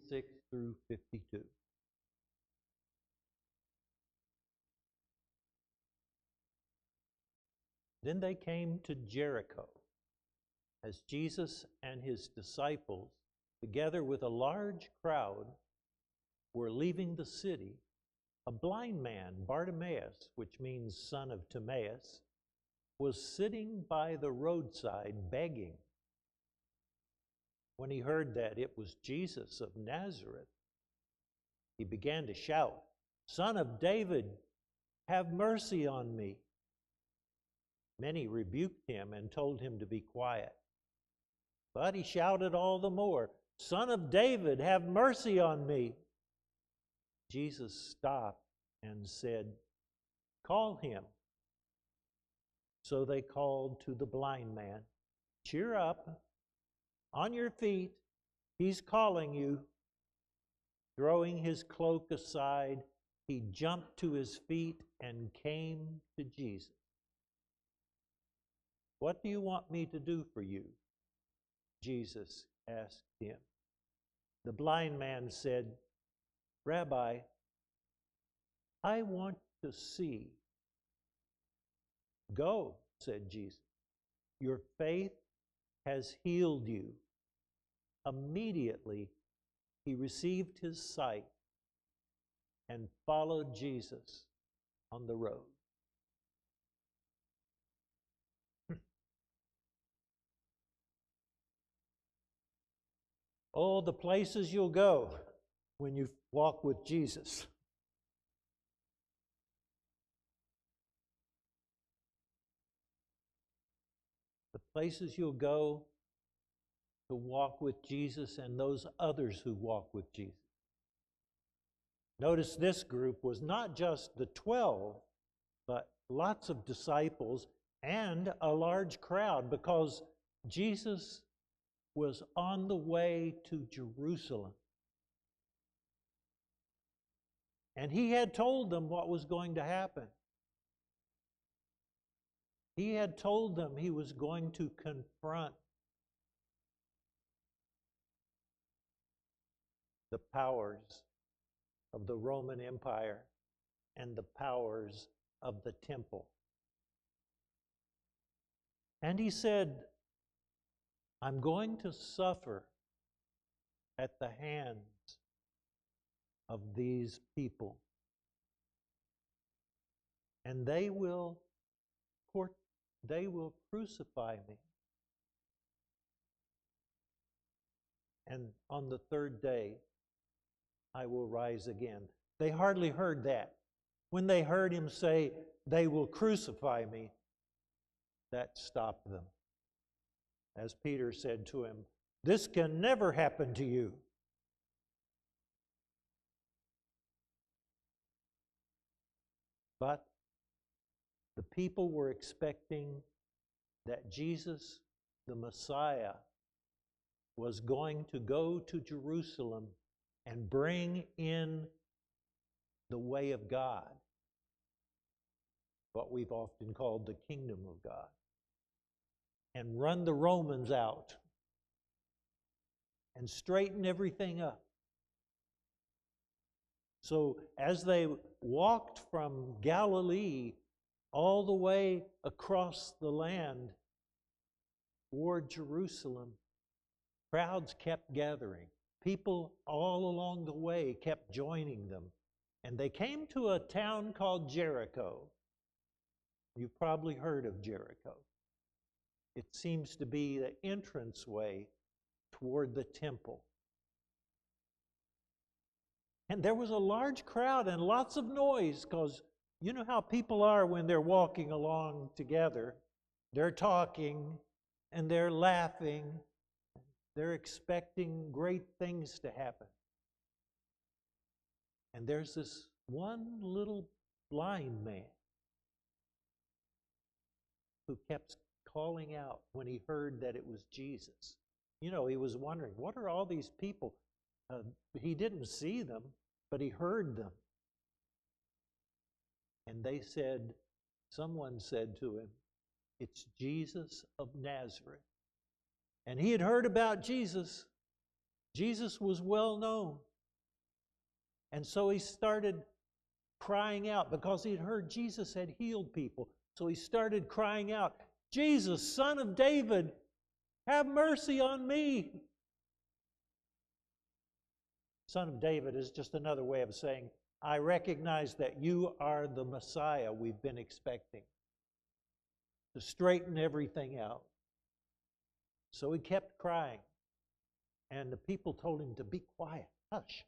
46 through 52. Then they came to Jericho. As Jesus and his disciples, together with a large crowd, were leaving the city, a blind man, Bartimaeus, which means son of Timaeus, was sitting by the roadside begging. When he heard that it was Jesus of Nazareth, he began to shout, "Son of David, have mercy on me." Many rebuked him and told him to be quiet. But he shouted all the more, "Son of David, have mercy on me." Jesus stopped and said, "Call him." So they called to the blind man, "Cheer up, on your feet, he's calling you." Throwing his cloak aside, he jumped to his feet and came to Jesus. "What do you want me to do for you?" Jesus asked him. The blind man said, "Rabbi, I want to see." "Go," said Jesus. "Your faith has healed you." Immediately, he received his sight and followed Jesus on the road. Oh, the places you'll go when you walk with Jesus. The places you'll go to walk with Jesus and those others who walk with Jesus. Notice this group was not just the 12, but lots of disciples and a large crowd, because Jesus was on the way to Jerusalem. And he had told them what was going to happen. He had told them he was going to confront the powers of the Roman Empire and the powers of the temple. And he said, "I'm going to suffer at the hands of these people. And they will crucify me. And on the third day, I will rise again." They hardly heard that. When they heard him say, "They will crucify me," that stopped them. As Peter said to him, "This can never happen to you." But the people were expecting that Jesus, the Messiah, was going to go to Jerusalem and bring in the way of God, what we've often called the kingdom of God, and run the Romans out and straighten everything up. So as they walked from Galilee all the way across the land toward Jerusalem, crowds kept gathering. People all along the way kept joining them. And they came to a town called Jericho. You've probably heard of Jericho. It seems to be the entranceway toward the temple. And there was a large crowd and lots of noise, because you know how people are when they're walking along together. They're talking and they're laughing. They're expecting great things to happen. And there's this one little blind man who kept calling out when he heard that it was Jesus. You know, he was wondering, what are all these people? He didn't see them, but he heard them. And they said, someone said to him, "It's Jesus of Nazareth." And he had heard about Jesus. Jesus was well known. And so he started crying out because he had heard Jesus had healed people. So he started crying out, "Jesus, Son of David, have mercy on me." Son of David is just another way of saying, I recognize that you are the Messiah we've been expecting to straighten everything out. So he kept crying, and the people told him to be quiet, hush.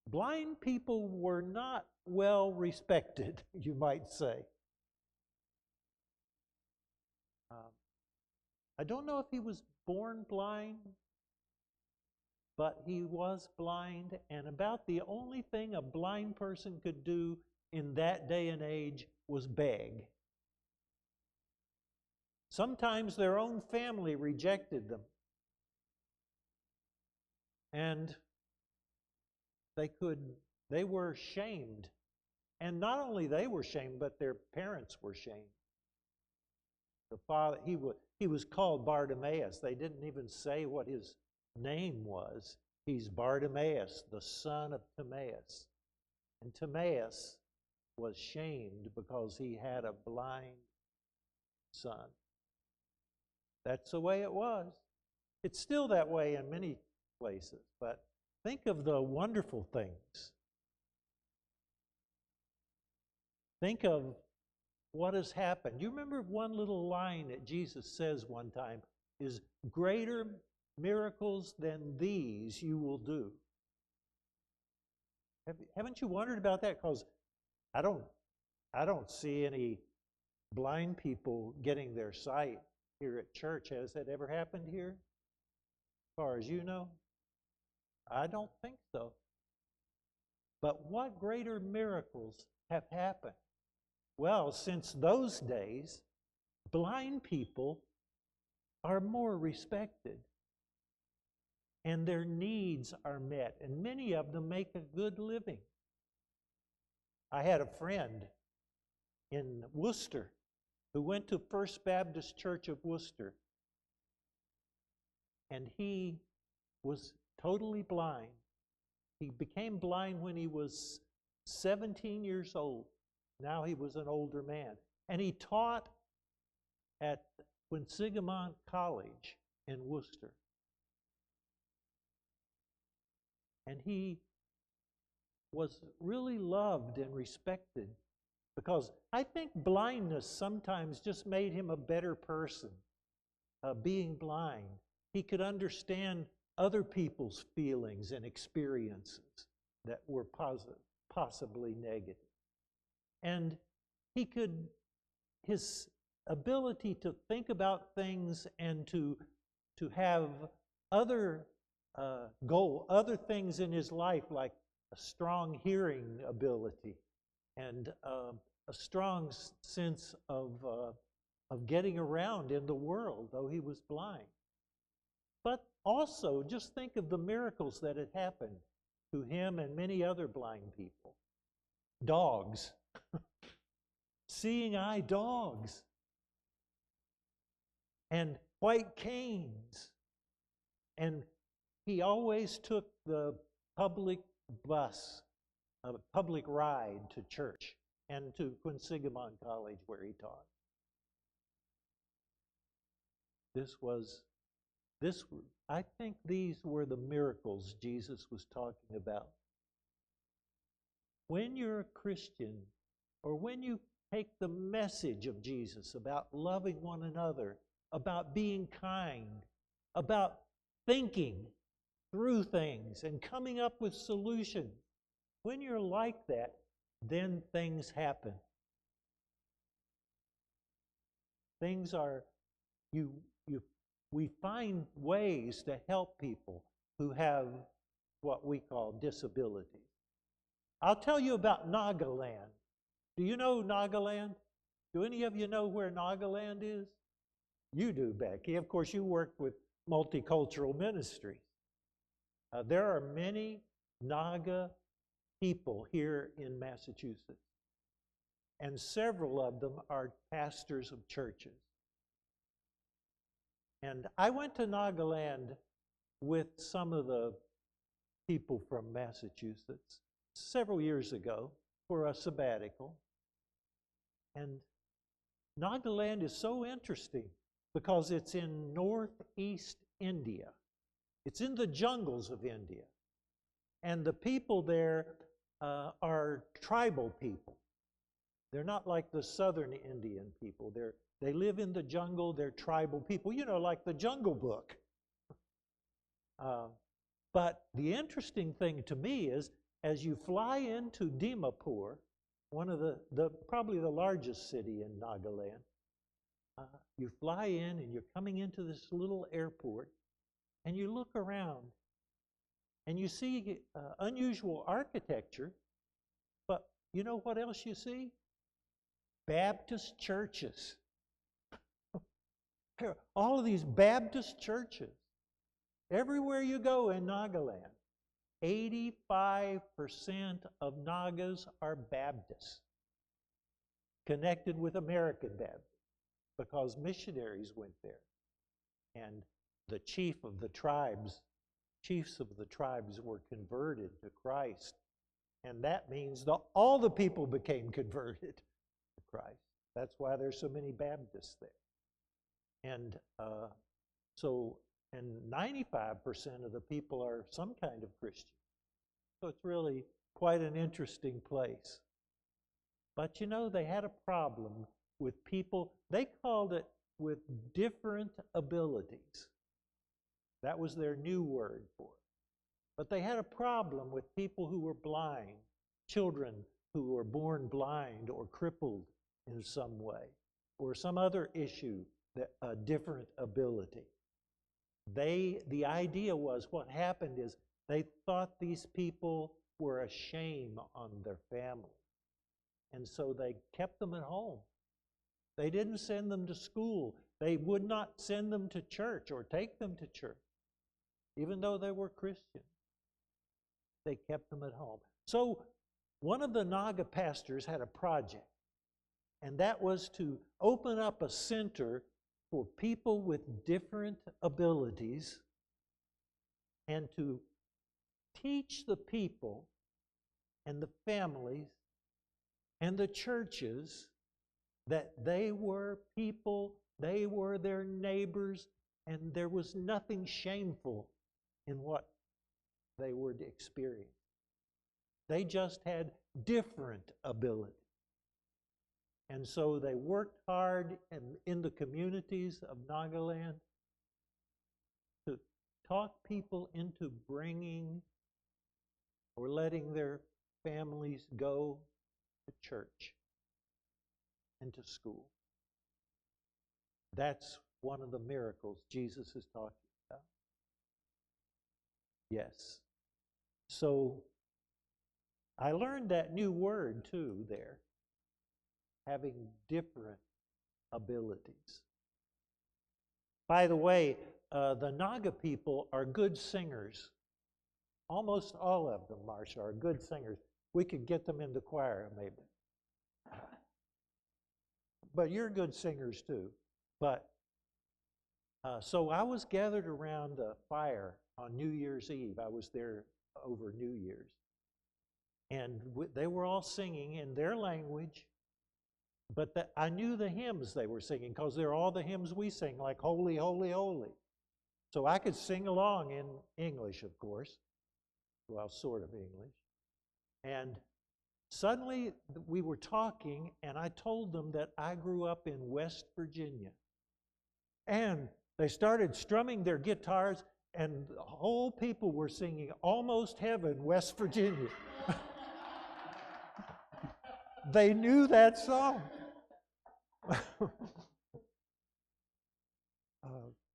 Blind people were not well respected, you might say. I don't know if he was born blind, but he was blind, and about the only thing a blind person could do in that day and age was beg. Sometimes their own family rejected them, and they were shamed. And not only they were shamed, but their parents were shamed. The father, he was called Bartimaeus. They didn't even say what his name was. He's Bartimaeus, the son of Timaeus. And Timaeus was shamed because he had a blind son. That's the way it was. It's still that way in many places, but think of the wonderful things. Think of what has happened. You remember one little line that Jesus says one time is, "Greater miracles than these you will do." Haven't you wondered about that? Because I don't see any blind people getting their sight here at church. Has that ever happened here? As far as you know? I don't think so. But what greater miracles have happened? Well, since those days, blind people are more respected, and their needs are met, and many of them make a good living. I had a friend in Worcester who went to First Baptist Church of Worcester, and he was totally blind. He became blind when he was 17 years old. Now he was an older man. And he taught at Winn St College in Worcester. And he was really loved and respected because I think blindness sometimes just made him a better person. Being blind, he could understand other people's feelings and experiences that were possibly negative. And his ability to think about things and to have other things in his life, like a strong hearing ability and a strong sense of getting around in the world, though he was blind. But also, just think of the miracles that had happened to him and many other blind people. Dogs. Seeing eye dogs. And white canes. And he always took the public bus, a public ride to church and to Winn St College where he taught. I think these were the miracles Jesus was talking about. When you're a Christian, or when you take the message of Jesus about loving one another, about being kind, about thinking through things and coming up with solutions, when you're like that, then things happen. We find ways to help people who have what we call disabilities. I'll tell you about Nagaland. Do you know Nagaland? Do any of you know where Nagaland is? You do, Becky. Of course, you work with multicultural ministries. There are many Naga people here in Massachusetts, and several of them are pastors of churches. And I went to Nagaland with some of the people from Massachusetts several years ago for a sabbatical. And Nagaland is so interesting because it's in northeast India. It's in the jungles of India. And the people there are tribal people. They're not like the southern Indian people. They live in the jungle, they're tribal people, you know, like the Jungle Book. But the interesting thing to me is, as you fly into Dimapur, one of probably the largest city in Nagaland, you fly in and you're coming into this little airport, and you look around and you see unusual architecture, but you know what else you see? Baptist churches. All of these Baptist churches. Everywhere you go in Nagaland, 85% of Nagas are Baptists, connected with American Baptists, because missionaries went there. And the chiefs of the tribes were converted to Christ. And that means all the people became converted to Christ. That's why there's so many Baptists there. And and 95% of the people are some kind of Christian. So it's really quite an interesting place. But you know, they had a problem with people, they called it with different abilities. That was their new word for it. But they had a problem with people who were blind, children who were born blind or crippled in some way, or some other issue, a different ability. The idea was, what happened is they thought these people were a shame on their family. And so they kept them at home. They didn't send them to school. They would not send them to church or take them to church, even though they were Christians. They kept them at home. So one of the Naga pastors had a project, and that was to open up a center for people with different abilities and to teach the people and the families and the churches that they were people, they were their neighbors, and there was nothing shameful in what they were to experience. They just had different abilities. And so they worked hard in the communities of Nagaland to talk people into bringing or letting their families go to church and to school. That's one of the miracles Jesus is talking about. Yes. So I learned that new word too there. Having different abilities. By the way, the Naga people are good singers. Almost all of them, Marsha, are good singers. We could get them in the choir, maybe. But you're good singers too. But so I was gathered around a fire on New Year's Eve. I was there over New Year's. And they were all singing in their language. But I knew the hymns they were singing, because they're all the hymns we sing, like Holy, Holy, Holy. So I could sing along in English, of course. Well, sort of English. And suddenly we were talking, and I told them that I grew up in West Virginia. And they started strumming their guitars, and the whole people were singing Almost Heaven, West Virginia. They knew that song.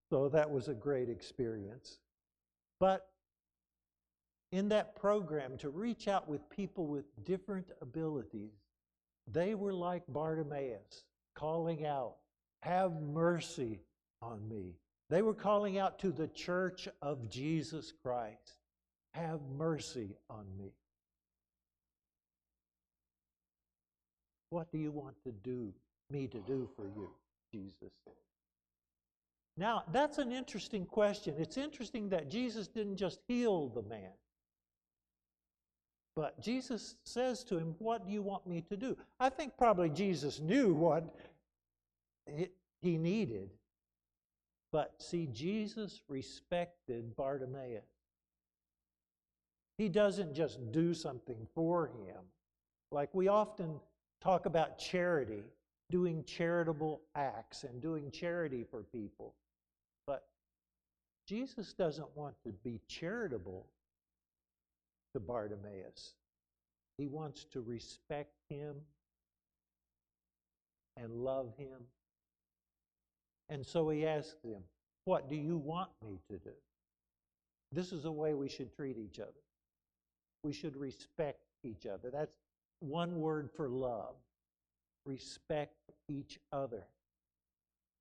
So that was a great experience. But in that program, to reach out with people with different abilities, they were like Bartimaeus, calling out, "Have mercy on me." They were calling out to the church of Jesus Christ, "Have mercy on me." What do you want me to do for you, Jesus? Now, that's an interesting question. It's interesting that Jesus didn't just heal the man, but Jesus says to him, "What do you want me to do?" I think probably Jesus knew what he needed. But see, Jesus respected Bartimaeus. He doesn't just do something for him. Like we often talk about charity, doing charitable acts and doing charity for people. But Jesus doesn't want to be charitable to Bartimaeus. He wants to respect him and love him. And so he asks him, "What do you want me to do?" This is the way we should treat each other. We should respect each other. That's one word for love. Respect each other.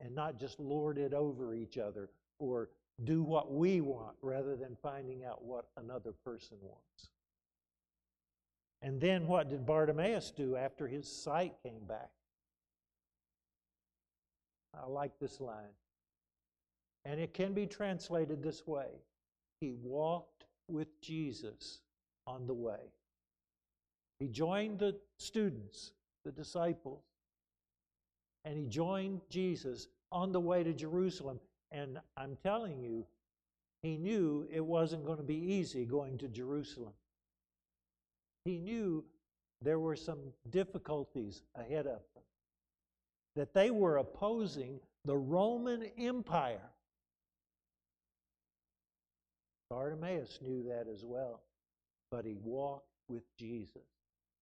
And not just lord it over each other or do what we want rather than finding out what another person wants. And then what did Bartimaeus do after his sight came back? I like this line. And it can be translated this way. He walked with Jesus on the way. He joined the students, the disciples, and he joined Jesus on the way to Jerusalem. And I'm telling you, he knew it wasn't going to be easy going to Jerusalem. He knew there were some difficulties ahead of them, that they were opposing the Roman Empire. Bartimaeus knew that as well, but he walked with Jesus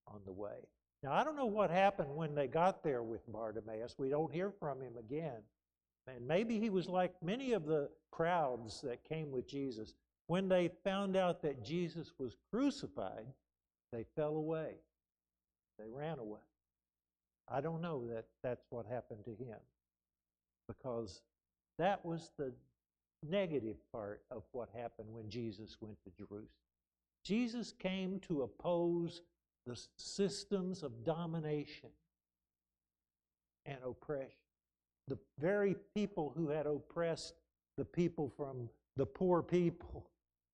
on the way. Now, I don't know what happened when they got there with Bartimaeus. We don't hear from him again. And maybe he was like many of the crowds that came with Jesus. When they found out that Jesus was crucified, they fell away. They ran away. I don't know that that's what happened to him, because that was the negative part of what happened when Jesus went to Jerusalem. Jesus came to oppose the systems of domination and oppression. The very people who had oppressed the people from the poor people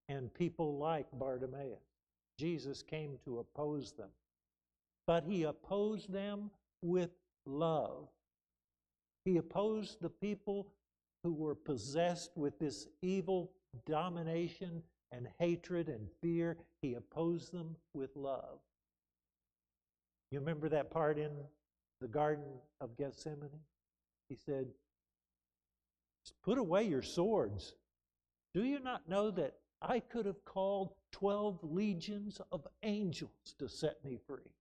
and people like Bartimaeus. Jesus came to oppose them. But he opposed them with love. He opposed the people who were possessed with this evil domination and hatred and fear. He opposed them with love. You remember that part in the Garden of Gethsemane? He said, "Put away your swords. Do you not know that I could have called 12 legions of angels to set me free?"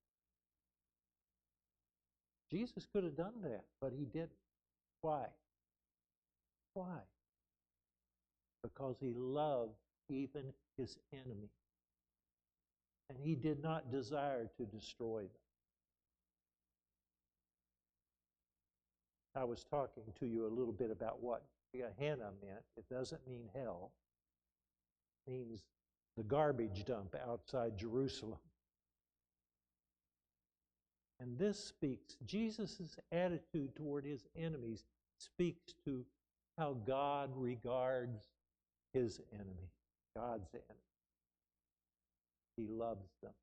Jesus could have done that, but he didn't. Why? Why? Because he loved even his enemy. And he did not desire to destroy them. I was talking to you a little bit about what Gehenna meant. It doesn't mean hell. It means the garbage dump outside Jerusalem. And this speaks, Jesus' attitude toward his enemies speaks to how God regards his enemy, God's enemy. He loves them.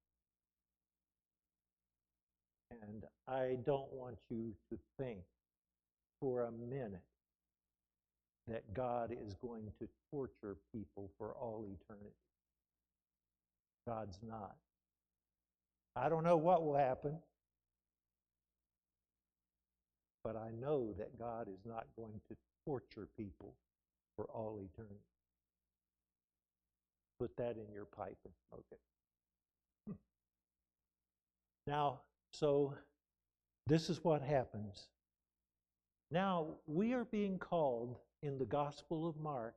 And I don't want you to think for a minute that God is going to torture people for all eternity. God's not. I don't know what will happen, but I know that God is not going to torture people for all eternity. Put that in your pipe and smoke it. Now, so this is what happens. Now, we are being called in the Gospel of Mark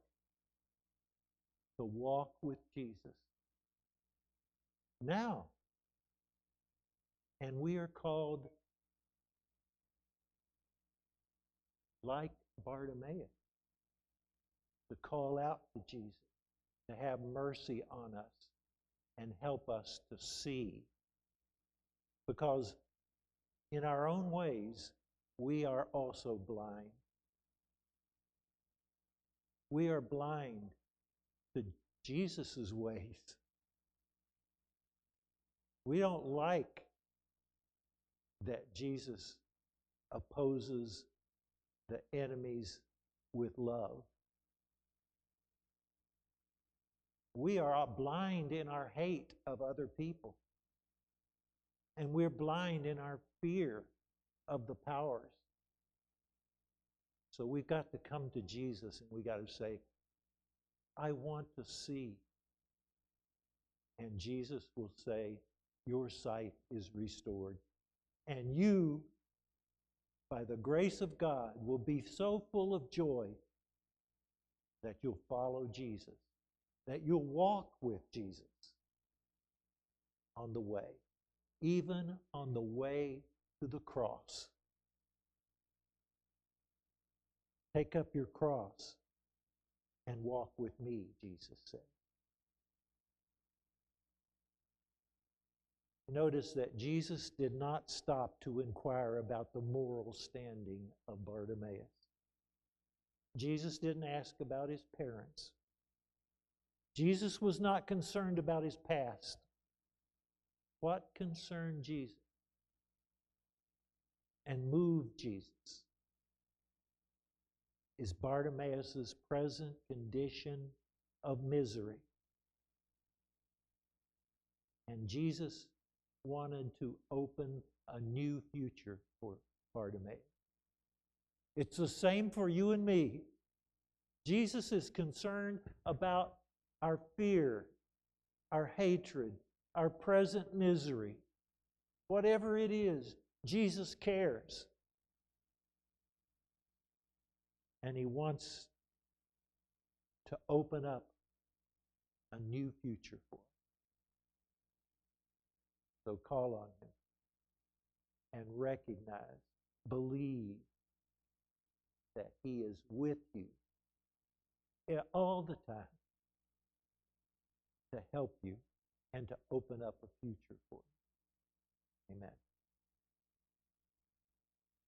to walk with Jesus. Now. And we are called, like Bartimaeus, to call out to Jesus, to have mercy on us and help us to see. Because in our own ways, we are also blind. We are blind to Jesus' ways. We don't like that Jesus opposes the enemies with love. We are blind in our hate of other people. And we're blind in our fear of the powers. So we've got to come to Jesus and we got to say, I want to see. And Jesus will say, your sight is restored. And you, by the grace of God, will be so full of joy that you'll follow Jesus, that you'll walk with Jesus on the way, even on the way to the cross. Take up your cross and walk with me, Jesus said. Notice that Jesus did not stop to inquire about the moral standing of Bartimaeus. Jesus didn't ask about his parents. Jesus was not concerned about his past. What concerned Jesus and moved Jesus is Bartimaeus' present condition of misery. And Jesus wanted to open a new future for Bartimaeus. It's the same for you and me. Jesus is concerned about our fear, our hatred, our present misery. Whatever it is, Jesus cares. And He wants to open up a new future for us. So call on Him and recognize, believe that He is with you all the time to help you and to open up a future for you. Amen.